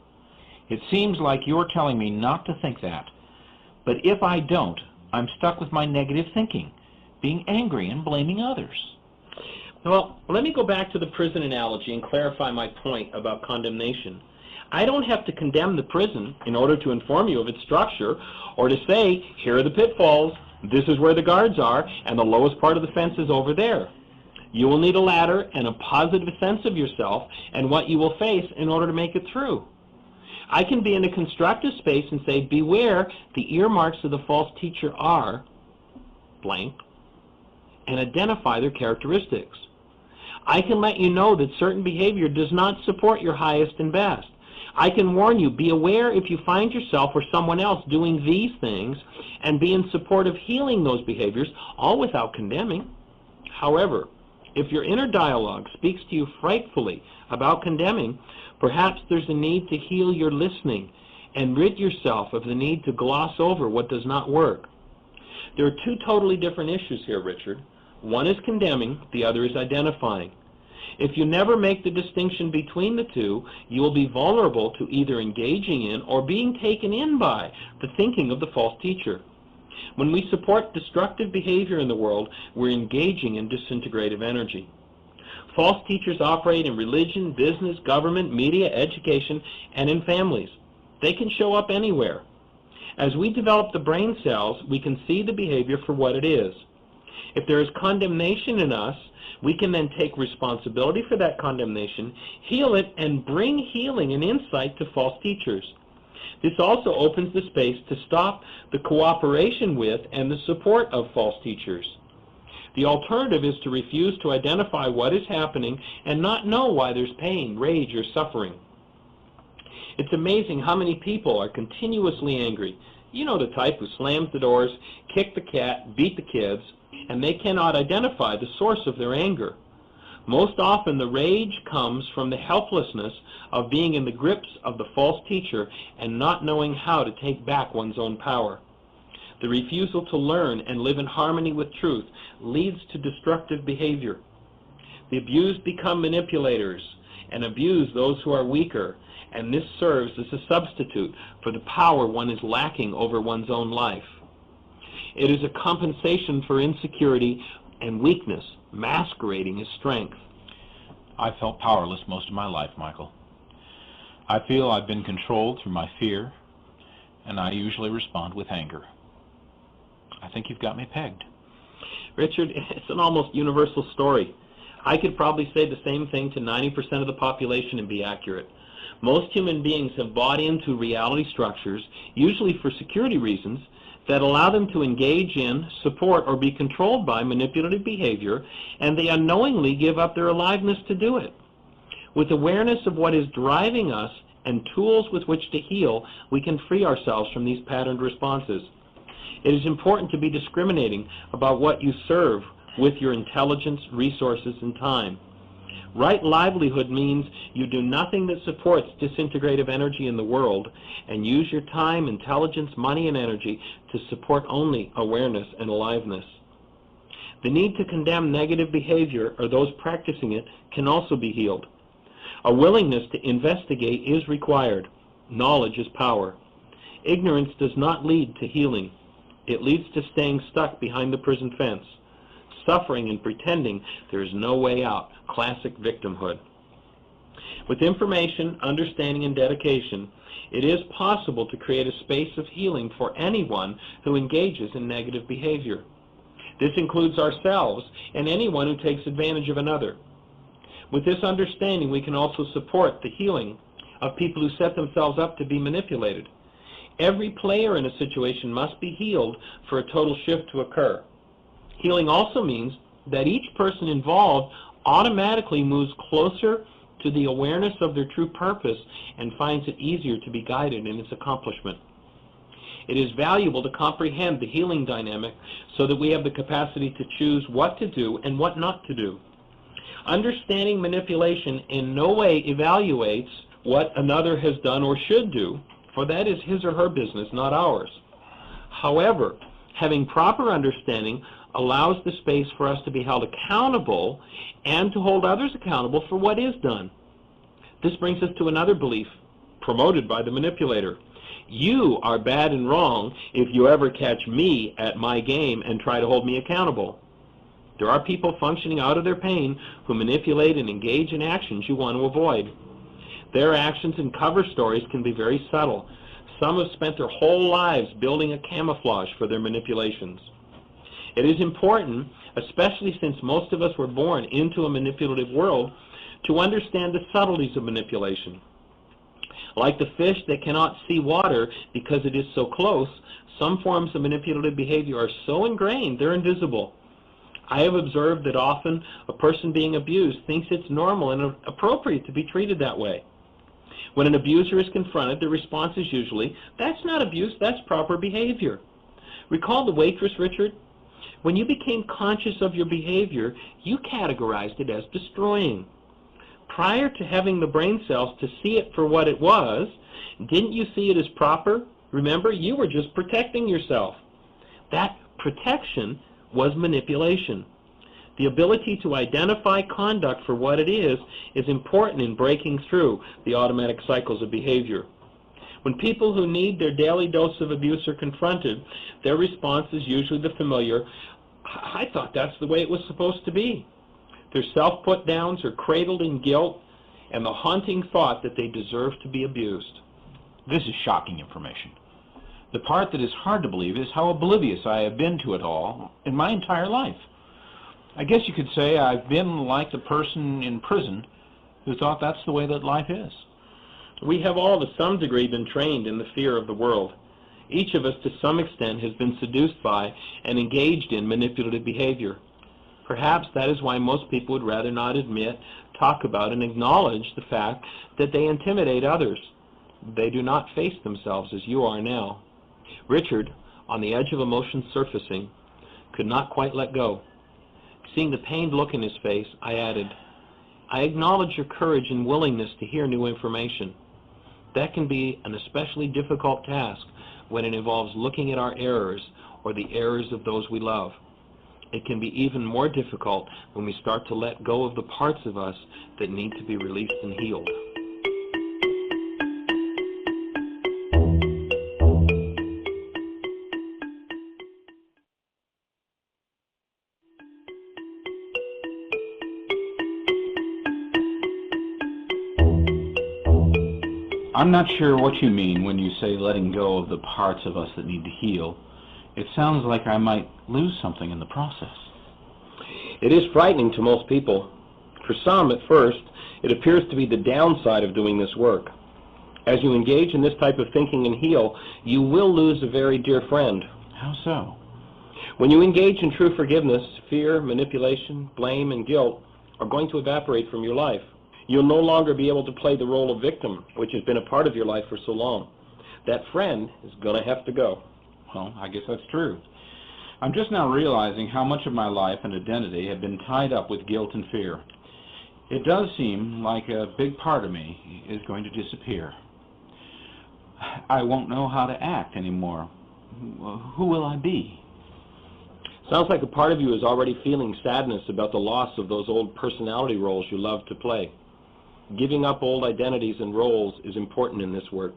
S2: It seems like you're telling me not to think that. But if I don't, I'm stuck with my negative thinking, being angry and blaming others.
S1: Well, let me go back to the prison analogy and clarify my point about condemnation. I don't have to condemn the prison in order to inform you of its structure or to say, here are the pitfalls, this is where the guards are, and the lowest part of the fence is over there. You will need a ladder and a positive sense of yourself and what you will face in order to make it through. I can be in a constructive space and say, beware, the earmarks of the false teacher are blank, and identify their characteristics. I can let you know that certain behavior does not support your highest and best. I can warn you, be aware if you find yourself or someone else doing these things, and be in support of healing those behaviors, all without condemning. However, if your inner dialogue speaks to you frightfully about condemning, perhaps there's a need to heal your listening and rid yourself of the need to gloss over what does not work. There are two totally different issues here, Richard. One is condemning, the other is identifying. If you never make the distinction between the two, you will be vulnerable to either engaging in or being taken in by the thinking of the false teacher. When we support destructive behavior in the world, we're engaging in disintegrative energy. False teachers operate in religion, business, government, media, education, and in families. They can show up anywhere. As we develop the brain cells, we can see the behavior for what it is. If there is condemnation in us, we can then take responsibility for that condemnation, heal it, and bring healing and insight to false teachers. This also opens the space to stop the cooperation with and the support of false teachers. The alternative is to refuse to identify what is happening and not know why there's pain, rage, or suffering. It's amazing how many people are continuously angry. You know the type who slams the doors, kick the cat, beat the kids, and they cannot identify the source of their anger. Most often the rage comes from the helplessness of being in the grips of the false teacher and not knowing how to take back one's own power. The refusal to learn and live in harmony with truth leads to destructive behavior. The abused become manipulators and abuse those who are weaker, and this serves as a substitute for the power one is lacking over one's own life. It is a compensation for insecurity and weakness, masquerading as strength.
S2: I felt powerless most of my life, Michael. I feel I've been controlled through my fear, and I usually respond with anger. I think you've got me pegged.
S1: Richard, it's an almost universal story. I could probably say the same thing to 90% of the population and be accurate. Most human beings have bought into reality structures, usually for security reasons, that allow them to engage in, support, or be controlled by manipulative behavior, and they unknowingly give up their aliveness to do it. With awareness of what is driving us and tools with which to heal, we can free ourselves from these patterned responses. It is important to be discriminating about what you serve with your intelligence, resources, and time. Right livelihood means you do nothing that supports disintegrative energy in the world, and use your time, intelligence, money, and energy to support only awareness and aliveness. The need to condemn negative behavior or those practicing it can also be healed. A willingness to investigate is required. Knowledge is power. Ignorance does not lead to healing. It leads to staying stuck behind the prison fence, suffering and pretending there is no way out. Classic victimhood. With information, understanding, and dedication, it is possible to create a space of healing for anyone who engages in negative behavior. This includes ourselves and anyone who takes advantage of another. With this understanding, we can also support the healing of people who set themselves up to be manipulated. Every player in a situation must be healed for a total shift to occur. Healing also means that each person involved automatically moves closer to the awareness of their true purpose and finds it easier to be guided in its accomplishment. It is valuable to comprehend the healing dynamic so that we have the capacity to choose what to do and what not to do. Understanding manipulation in no way evaluates what another has done or should do, for that is his or her business, not ours. However, having proper understanding allows the space for us to be held accountable and to hold others accountable for what is done. This brings us to another belief promoted by the manipulator. You are bad and wrong if you ever catch me at my game and try to hold me accountable. There are people functioning out of their pain who manipulate and engage in actions you want to avoid. Their actions and cover stories can be very subtle. Some have spent their whole lives building a camouflage for their manipulations. It is important, especially since most of us were born into a manipulative world, to understand the subtleties of manipulation. Like the fish that cannot see water because it is so close, some forms of manipulative behavior are so ingrained they're invisible. I have observed that often a person being abused thinks it's normal and appropriate to be treated that way. When an abuser is confronted, the response is usually, "That's not abuse, that's proper behavior." Recall the waitress, Richard? When you became conscious of your behavior, you categorized it as destroying. Prior to having the brain cells to see it for what it was, didn't you see it as proper? Remember, you were just protecting yourself. That protection was manipulation. The ability to identify conduct for what it is important in breaking through the automatic cycles of behavior. When people who need their daily dose of abuse are confronted, their response is usually the familiar, "I thought that's the way it was supposed to be." Their self-put-downs are cradled in guilt and the haunting thought that they deserve to be abused.
S2: This is shocking information. The part that is hard to believe is how oblivious I have been to it all in my entire life. I guess you could say I've been like the person in prison who thought that's the way that life is.
S1: We have all to some degree been trained in the fear of the world. Each of us to some extent has been seduced by and engaged in manipulative behavior. Perhaps that is why most people would rather not admit, talk about, and acknowledge the fact that they intimidate others. They do not face themselves as you are now. Richard, on the edge of emotion surfacing, could not quite let go. Seeing the pained look in his face, I added, "I acknowledge your courage and willingness to hear new information. That can be an especially difficult task when it involves looking at our errors or the errors of those we love. It can be even more difficult when we start to let go of the parts of us that need to be released and healed."
S2: I'm not sure what you mean when you say letting go of the parts of us that need to heal. It sounds like I might lose something in the process.
S1: It is frightening to most people. For some, at first, it appears to be the downside of doing this work. As you engage in this type of thinking and heal, you will lose a very dear friend.
S2: How so?
S1: When you engage in true forgiveness, fear, manipulation, blame, and guilt are going to evaporate from your life. You'll no longer be able to play the role of victim, which has been a part of your life for so long. That friend is going to have to go.
S2: Well, I guess that's true. I'm just now realizing how much of my life and identity have been tied up with guilt and fear. It does seem like a big part of me is going to disappear. I won't know how to act anymore. Who will I be?
S1: Sounds like a part of you is already feeling sadness about the loss of those old personality roles you loved to play. Giving up old identities and roles is important in this work.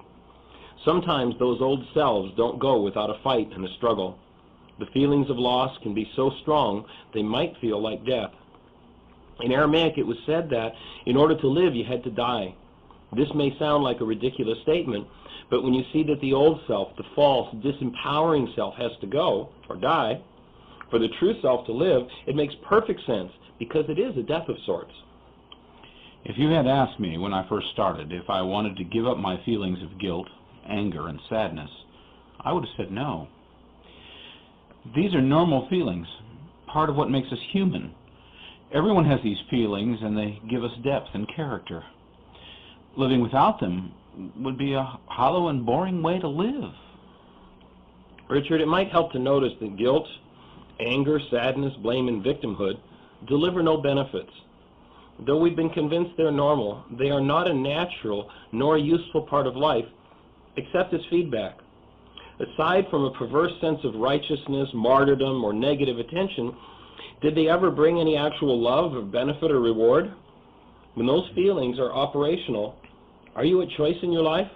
S1: Sometimes those old selves don't go without a fight and a struggle. The feelings of loss can be so strong they might feel like death. In Aramaic it was said that in order to live you had to die. This may sound like a ridiculous statement, but when you see that the old self, the false, disempowering self, has to go or die, for the true self to live, it makes perfect sense because it is a death of sorts.
S2: If you had asked me when I first started if I wanted to give up my feelings of guilt, anger, and sadness, I would have said no. These are normal feelings, part of what makes us human. Everyone has these feelings and they give us depth and character. Living without them would be a hollow and boring way to live.
S1: Richard, it might help to notice that guilt, anger, sadness, blame, and victimhood deliver no benefits. Though we've been convinced they're normal, they are not a natural nor a useful part of life, except as feedback. Aside from a perverse sense of righteousness, martyrdom, or negative attention, did they ever bring any actual love or benefit or reward? When those feelings are operational, are you at choice in your life?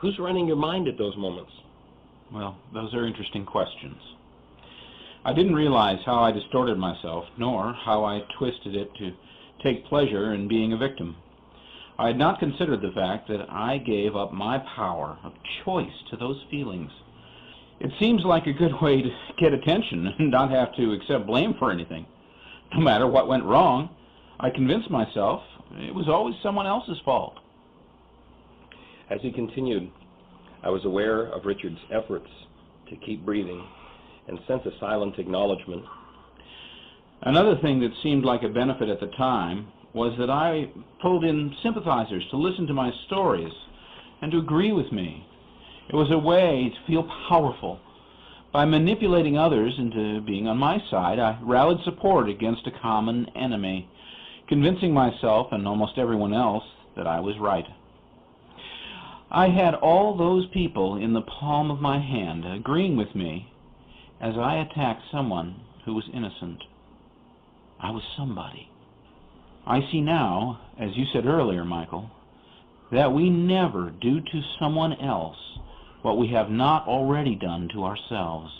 S1: Who's running your mind at those moments?
S2: Well, those are interesting questions. I didn't realize how I distorted myself, nor how I twisted it to take pleasure in being a victim. I had not considered the fact that I gave up my power of choice to those feelings. It seems like a good way to get attention and not have to accept blame for anything. No matter what went wrong, I convinced myself it was always someone else's fault.
S1: As he continued, I was aware of Richard's efforts to keep breathing and sense a silent acknowledgement.
S2: Another thing that seemed like a benefit at the time was that I pulled in sympathizers to listen to my stories and to agree with me. It was a way to feel powerful. By manipulating others into being on my side, I rallied support against a common enemy, convincing myself and almost everyone else that I was right. I had all those people in the palm of my hand agreeing with me as I attacked someone who was innocent. I was somebody. I see now, as you said earlier, Michael, that we never do to someone else what we have not already done to ourselves.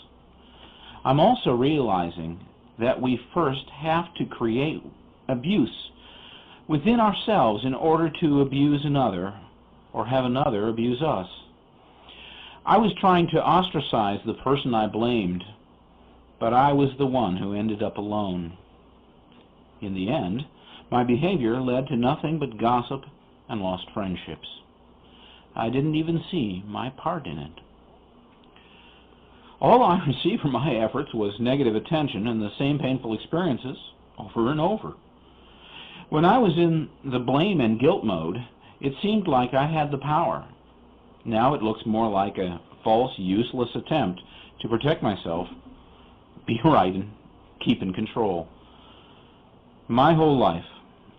S2: I'm also realizing that we first have to create abuse within ourselves in order to abuse another or have another abuse us. I was trying to ostracize the person I blamed, but I was the one who ended up alone. In the end, my behavior led to nothing but gossip and lost friendships. I didn't even see my part in it. All I received from my efforts was negative attention and the same painful experiences over and over. When I was in the blame and guilt mode, it seemed like I had the power. Now it looks more like a false, useless attempt to protect myself, be right, and keep in control. My whole life,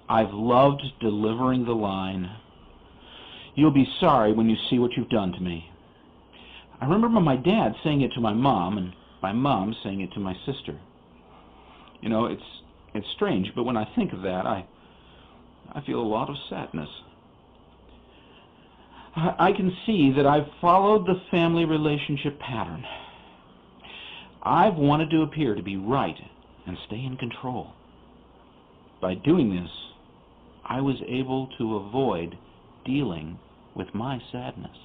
S2: I've loved delivering the line, "You'll be sorry when you see what you've done to me." I remember my dad saying it to my mom, and my mom saying it to my sister. You know, it's strange, but when I think of that, I feel a lot of sadness. I can see that I've followed the family relationship pattern. I've wanted to appear to be right and stay in control. By doing this, I was able to avoid dealing with my sadness.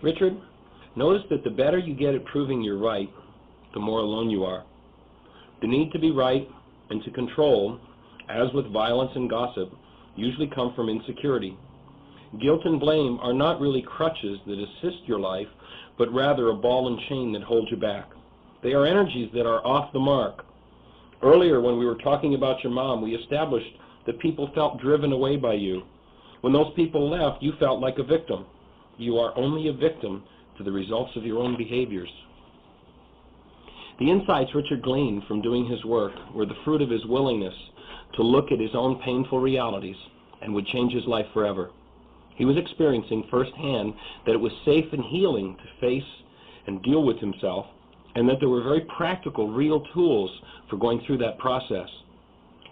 S1: Richard, notice that the better you get at proving you're right, the more alone you are. The need to be right and to control, as with violence and gossip, usually come from insecurity. Guilt and blame are not really crutches that assist your life, but rather a ball and chain that hold you back. They are energies that are off the mark. Earlier, when we were talking about your mom, we established that people felt driven away by you. When those people left, you felt like a victim. You are only a victim to the results of your own behaviors. The insights Richard gleaned from doing his work were the fruit of his willingness to look at his own painful realities and would change his life forever. He was experiencing firsthand that it was safe and healing to face and deal with himself, and that there were very practical, real tools for going through that process.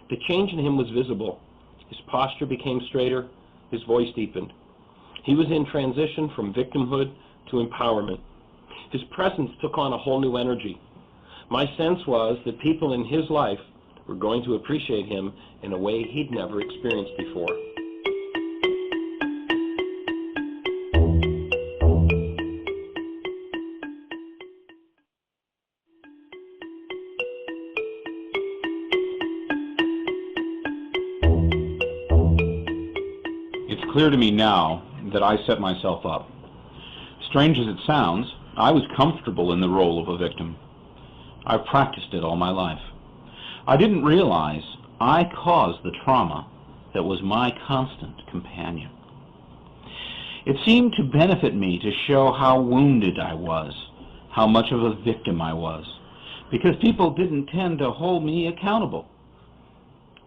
S1: The change in him was visible. His posture became straighter, his voice deepened. He was in transition from victimhood to empowerment. His presence took on a whole new energy. My sense was that people in his life were going to appreciate him in a way he'd never experienced before.
S2: It's clear to me now that I set myself up. Strange as it sounds, I was comfortable in the role of a victim. I've practiced it all my life. I didn't realize I caused the trauma that was my constant companion. It seemed to benefit me to show how wounded I was, how much of a victim I was, because people didn't tend to hold me accountable.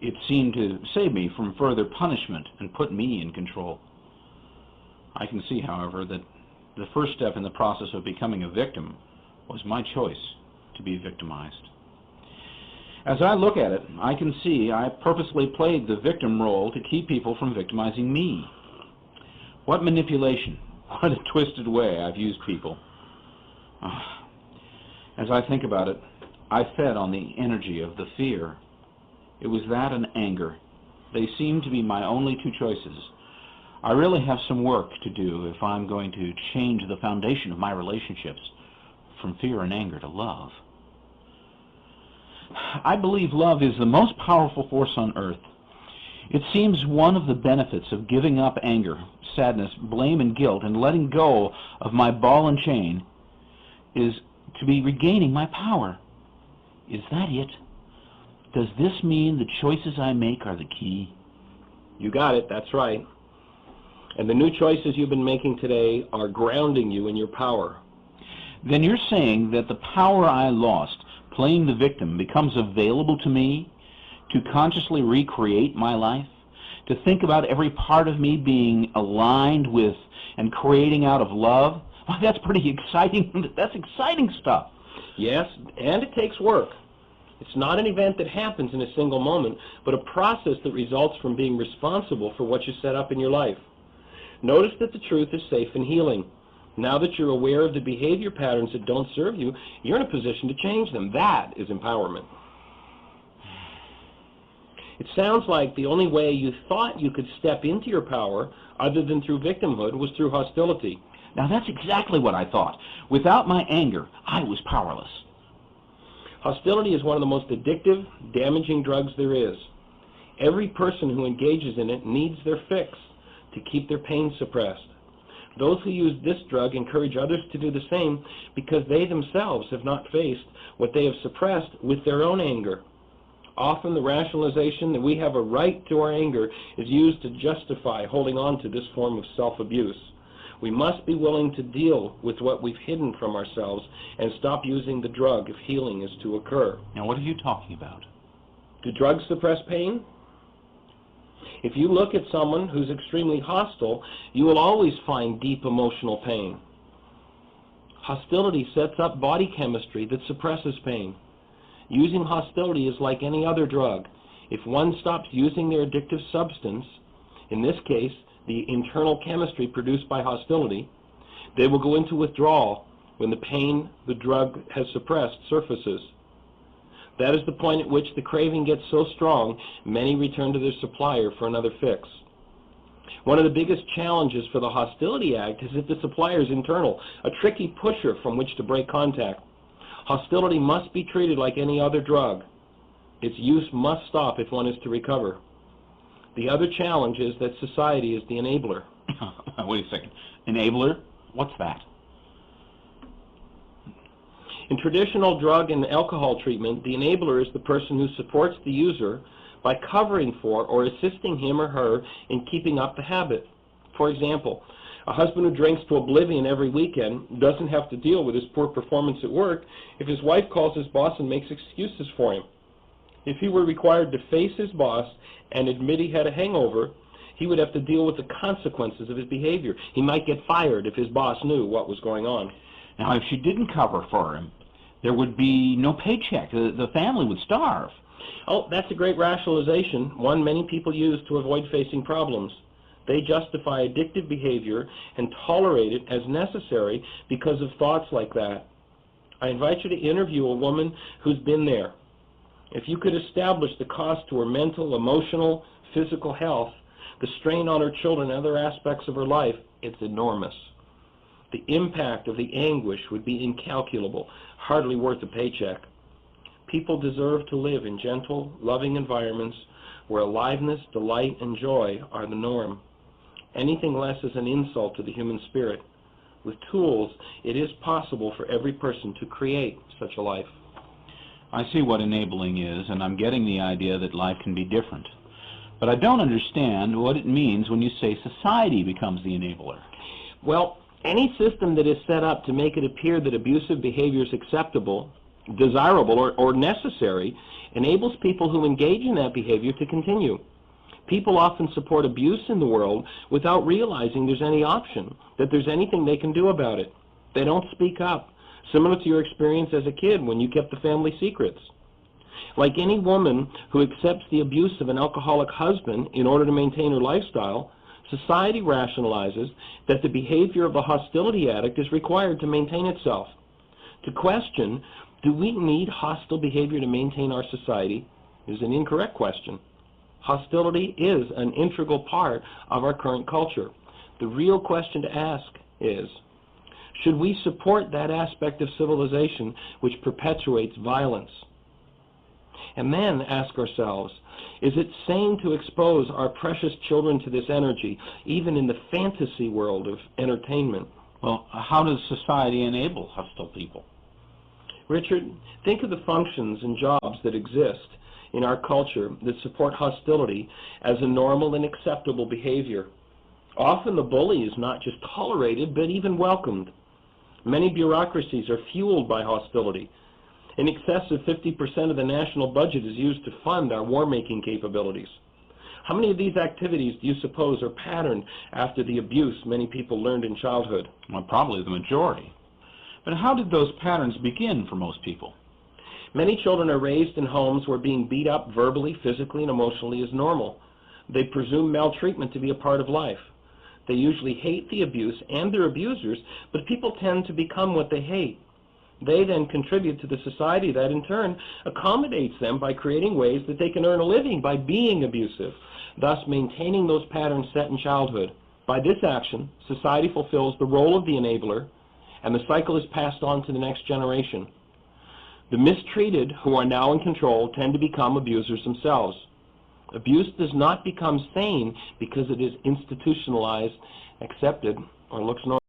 S2: It seemed to save me from further punishment and put me in control. I can see, however, that the first step in the process of becoming a victim was my choice to be victimized. As I look at it, I can see I purposely played the victim role to keep people from victimizing me. What manipulation, what a twisted way I've used people. As I think about it, I fed on the energy of the fear. It was that and anger. They seem to be my only two choices. I really have some work to do if I'm going to change the foundation of my relationships from fear and anger to love. I believe love is the most powerful force on earth. It seems one of the benefits of giving up anger, sadness, blame, and guilt and letting go of my ball and chain is to be regaining my power. Is that it? Does this mean the choices I make are the key?
S1: You got it, that's right. And the new choices you've been making today are grounding you in your power.
S2: Then you're saying that the power I lost playing the victim becomes available to me to consciously recreate my life, to think about every part of me being aligned with and creating out of love? Well, that's pretty exciting. That's exciting stuff.
S1: Yes, and it takes work. It's not an event that happens in a single moment, but a process that results from being responsible for what you set up in your life. Notice that the truth is safe and healing. Now that you're aware of the behavior patterns that don't serve you, you're in a position to change them. That is empowerment. It sounds like the only way you thought you could step into your power, other than through victimhood, was through hostility.
S2: Now, that's exactly what I thought. Without my anger, I was powerless.
S1: Hostility is one of the most addictive, damaging drugs there is. Every person who engages in it needs their fix to keep their pain suppressed. Those who use this drug encourage others to do the same because they themselves have not faced what they have suppressed with their own anger. Often the rationalization that we have a right to our anger is used to justify holding on to this form of self-abuse. We must be willing to deal with what we've hidden from ourselves and stop using the drug if healing is to occur.
S2: Now, what are you talking about?
S1: Do drugs suppress pain? If you look at someone who's extremely hostile, you will always find deep emotional pain. Hostility sets up body chemistry that suppresses pain. Using hostility is like any other drug. If one stops using their addictive substance, in this case, the internal chemistry produced by hostility, they will go into withdrawal when the pain the drug has suppressed surfaces. That is the point at which the craving gets so strong, many return to their supplier for another fix. One of the biggest challenges for the hostility act is that the supplier is internal, a tricky pusher from which to break contact. Hostility must be treated like any other drug. Its use must stop if one is to recover. The other challenge is that society is the enabler.
S2: Wait a second. Enabler? What's that?
S1: In traditional drug and alcohol treatment, the enabler is the person who supports the user by covering for or assisting him or her in keeping up the habit. For example, a husband who drinks to oblivion every weekend doesn't have to deal with his poor performance at work if his wife calls his boss and makes excuses for him. If he were required to face his boss and admit he had a hangover, he would have to deal with the consequences of his behavior. He might get fired if his boss knew what was going on.
S2: Now, if she didn't cover for him, there would be no paycheck. The family would starve.
S1: Oh, that's a great rationalization, one many people use to avoid facing problems. They justify addictive behavior and tolerate it as necessary because of thoughts like that. I invite you to interview a woman who's been there. If you could establish the cost to her mental, emotional, physical health, the strain on her children and other aspects of her life, it's enormous. The impact of the anguish would be incalculable, hardly worth a paycheck. People deserve to live in gentle, loving environments where aliveness, delight, and joy are the norm. Anything less is an insult to the human spirit. With tools, it is possible for every person to create such a life.
S2: I see what enabling is, and I'm getting the idea that life can be different. But I don't understand what it means when you say society becomes the enabler.
S1: Well, any system that is set up to make it appear that abusive behavior is acceptable, desirable, or necessary enables people who engage in that behavior to continue. People often support abuse in the world without realizing there's any option, that there's anything they can do about it. They don't speak up, similar to your experience as a kid when you kept the family secrets. Like any woman who accepts the abuse of an alcoholic husband in order to maintain her lifestyle, society rationalizes that the behavior of a hostility addict is required to maintain itself. To question, do we need hostile behavior to maintain our society, is an incorrect question. Hostility is an integral part of our current culture. The real question to ask is, should we support that aspect of civilization which perpetuates violence? And then ask ourselves, is it sane to expose our precious children to this energy, even in the fantasy world of entertainment?
S2: Well, how does society enable hostile people?
S1: Richard, think of the functions and jobs that exist in our culture that support hostility as a normal and acceptable behavior. Often the bully is not just tolerated, but even welcomed. Many bureaucracies are fueled by hostility. In excess of 50% of the national budget is used to fund our war-making capabilities. How many of these activities do you suppose are patterned after the abuse many people learned in childhood?
S2: Well, probably the majority. But how did those patterns begin for most people?
S3: Many children are raised in homes where being beat up verbally, physically, and emotionally is normal. They presume maltreatment to be a part of life. They usually hate the abuse and their abusers, but people tend to become what they hate. They then contribute to the society that in turn accommodates them by creating ways that they can earn a living by being abusive, thus maintaining those patterns set in childhood. By this action, society fulfills the role of the enabler, and the cycle is passed on to the next generation. The mistreated who are now in control tend to become abusers themselves. Abuse does not become sane because it is institutionalized, accepted, or looks normal.